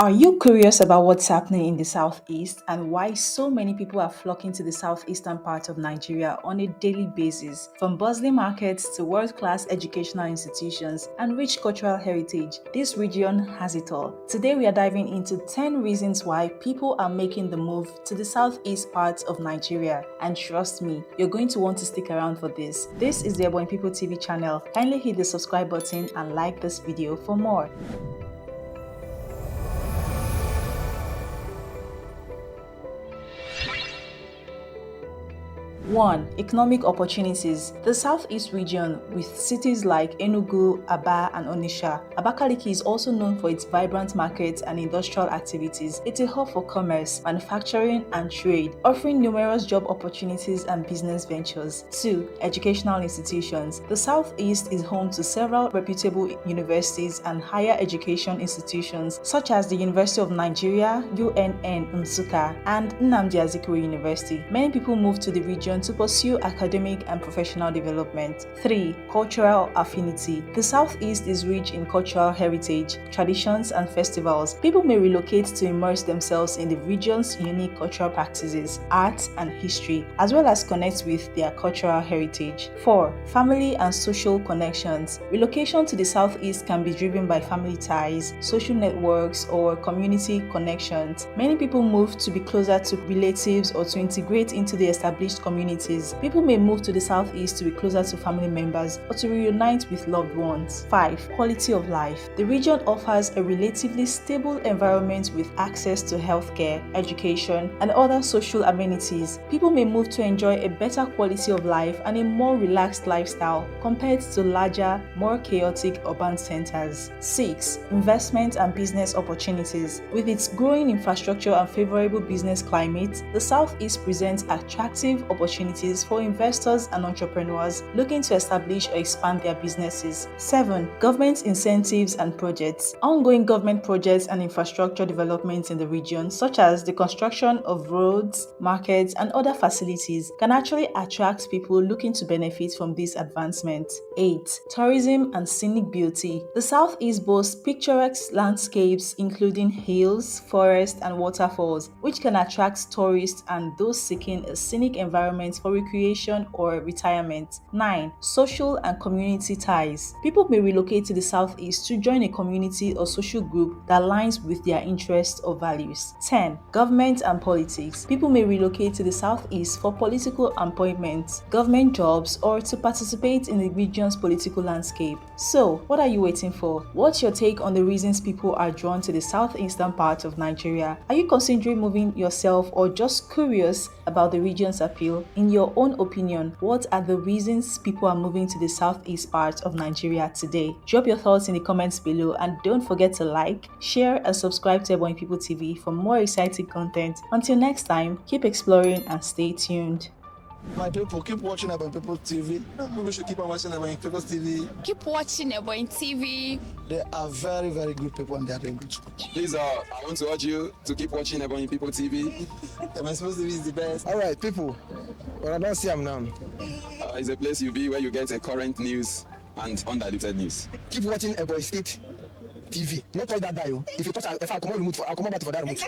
Are you curious about what's happening in the Southeast and why so many people are flocking to the southeastern part of Nigeria on a daily basis? From bustling markets to world-class educational institutions and rich cultural heritage, this region has it all. Today we are diving into 10 reasons why people are making the move to the southeast part of Nigeria. And trust me, you're going to want to stick around for this. This is the Ebonyi People TV channel. Kindly hit the subscribe button and like this video for more. 1. Economic opportunities. The Southeast region, with cities like Enugu, Aba, and Onitsha. Abakaliki is also known for its vibrant markets and industrial activities. It's a hub for commerce, manufacturing, and trade, offering numerous job opportunities and business ventures. 2. Educational institutions. The Southeast is home to several reputable universities and higher education institutions, such as the University of Nigeria, UNN Nsukka, and Nnamdi Azikiwe University. Many people move to the region to pursue academic and professional development. 3. Cultural affinity. The Southeast is rich in cultural heritage, traditions, and festivals. People may relocate to immerse themselves in the region's unique cultural practices, arts, and history, as well as connect with their cultural heritage. 4. Family and social connections. Relocation to the Southeast can be driven by family ties, social networks, or community connections. Many people move to be closer to relatives or to integrate into the established communities. People may move to the Southeast to be closer to family members or to reunite with loved ones. 5. Quality of life. The region offers a relatively stable environment with access to healthcare, education, and other social amenities. People may move to enjoy a better quality of life and a more relaxed lifestyle compared to larger, more chaotic urban centers. 6. Investment and business opportunities. With its growing infrastructure and favorable business climate, the Southeast presents attractive opportunities for investors and entrepreneurs looking to establish or expand their businesses. 7. Government incentives and projects. Ongoing government projects and infrastructure developments in the region, such as the construction of roads, markets, and other facilities, can actually attract people looking to benefit from these advancements. 8. Tourism and scenic beauty. The Southeast boasts picturesque landscapes including hills, forests, and waterfalls, which can attract tourists and those seeking a scenic environment for recreation or retirement. 9. Social and community ties. People may relocate to the Southeast to join a community or social group that aligns with their interests or values. 10. Government and politics. People may relocate to the Southeast for political appointments, government jobs, or to participate in the region's political landscape. So, what are you waiting for? What's your take on the reasons people are drawn to the southeastern part of Nigeria? Are you considering moving yourself or just curious about the region's appeal? In your own opinion, what are the reasons people are moving to the southeast part of Nigeria today? Drop your thoughts in the comments below and don't forget to like, share, and subscribe to Ebonyi People TV for more exciting content. Until next time, keep exploring and stay tuned. My people, keep watching Ebonyi People TV. People should keep on watching Ebonyi People TV. Keep watching Ebonyi TV. They are very, very good people and they are doing good. Please, I want to urge you to keep watching Ebonyi People TV. Ebonyi People TV is the best. All right, people. Well, I don't see them now. It's a place you be where you get a current news and undiluted news. Keep watching Ebonyi State TV. Not all that die. If you touch, if I come on remote, I'll come back for that remote.